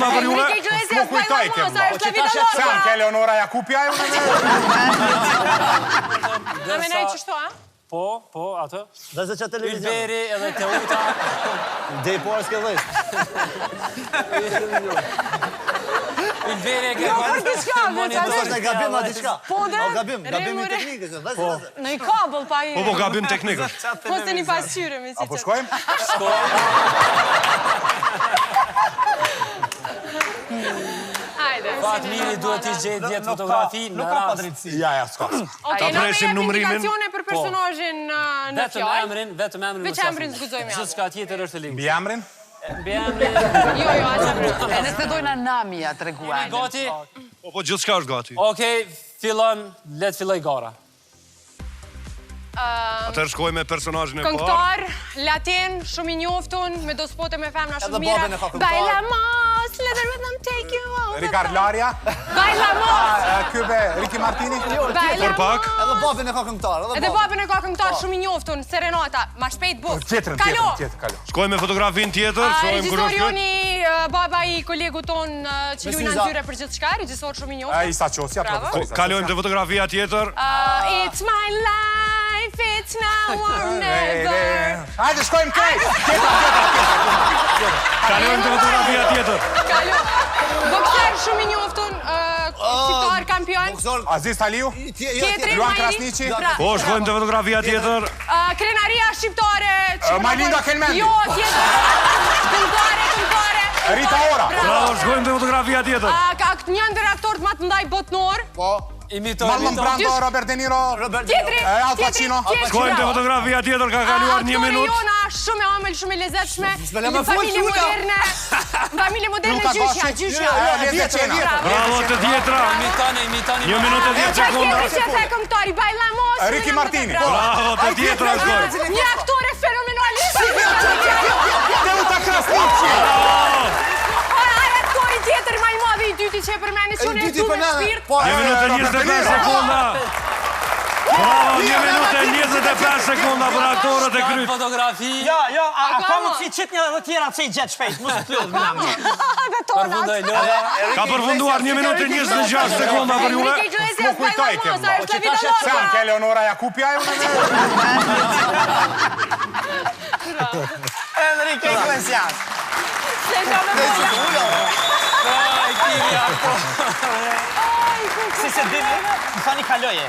sekonda për juve. Më kujtoj kemë. Se anë ke Leonora Jakupja e unë? Në menaj qështu, a? Po, atë. Dhe se që televizion. Ylberi edhe Teuta. Dhe i porë s'ke dhejsh. Ylberi e Por diçka, Në gabim, a diçka. Po, dhe? Gabim i teknikës. Në i kabel, pa i... Po, gabim teknikës. Po, se një pasqyre, me si Apo shkojmë? Fatmiri duhet t'i gjetë 10 fotografi në rast. Ja, s'ka. Ta presim numrimin. Indikacione për personazhin në fjallë. Vetëm emrin Veç emrin zgudzojmë Gjithë shka tjetër është e linkë. Bi emrin? Bi emrin... Jo, as emrin. E nëse dojna namja të reguajnë. Gati? Po, gjithë shka është gati. Okej, fillon, letë filloj gara. Atër shkoj me personazhin e parë. Këngëtar, latin, shumë i njoftun, me do spote me femna shumë mira. babën e ka këngëtar. Bailamos, let the rhythm take you over. Ricard Laria? Bailamos! Kybe, Ricky Martini? Por pak. Edhe babin e ka këngëtar. Edhe babën e ka këngëtar shumë i njoftun, Serenata, ma shpejt buf. Tjetër. Shkoj me fotografin tjetër. Regjisor Joni, baba i kolegu ton që luj në ndyre për gjithë shka, regjisor shumë i njoftun. Isa Qosja. Kalojmë të fotografia tjetër. It's my life, it's now or never. Hajde, shkojmë krejt! Kalojmë të fotografia tjetër. Bokser shumë i njoftun, shqiptar kampion. Aziz Taliu? Tjetri, Luan Krasniqi? Po, shkojmë të fotografia tjetër. Krenaria shqiptare. Majlinda Kelmendi? Jo, tjetër. Këngëtare. Rita Ora? Bravo, shkojmë të fotografia tjetër. Një ndër aktorët më të ndaj botnor. Po. Marlon Brando, Robert De Niro? Tjetri. Al Pacino? Shkojmë të fotografia tjetër, ka kaluar 1 minutë. Aktore jona, shumë e omël, shumë e lezetshme. Një familje moderne. Familje moderne gjyshja. Bravo të tjetra. Imitoni. 1 minutë e 10 sekonda. Tjetri këngëtari, Bailamos. Ricky Martini? Bravo të tjetra shkojmë. Një aktore fenomenalist. Teuta Krasniqi? Aktori tjetër ma i madhe i dyti që e përmeni që në e du me shpirt. 1 minutë e 25 sekonda. Bravo, 1 minutë e 25 sekonda për aktorët e kryt. Fotografi. Jo, a ka më të qitë një dhe tjera që i gjetë shpejt, mos të plodhë më namë. Përfundoj Lora. Ka përfunduar 1 minutë e 26 sekonda për juve. Më kujtoj kemë. Se anë ke Leonora Jakupja e unë? Enrique Iglesias. Si se dini, më thani kaloje.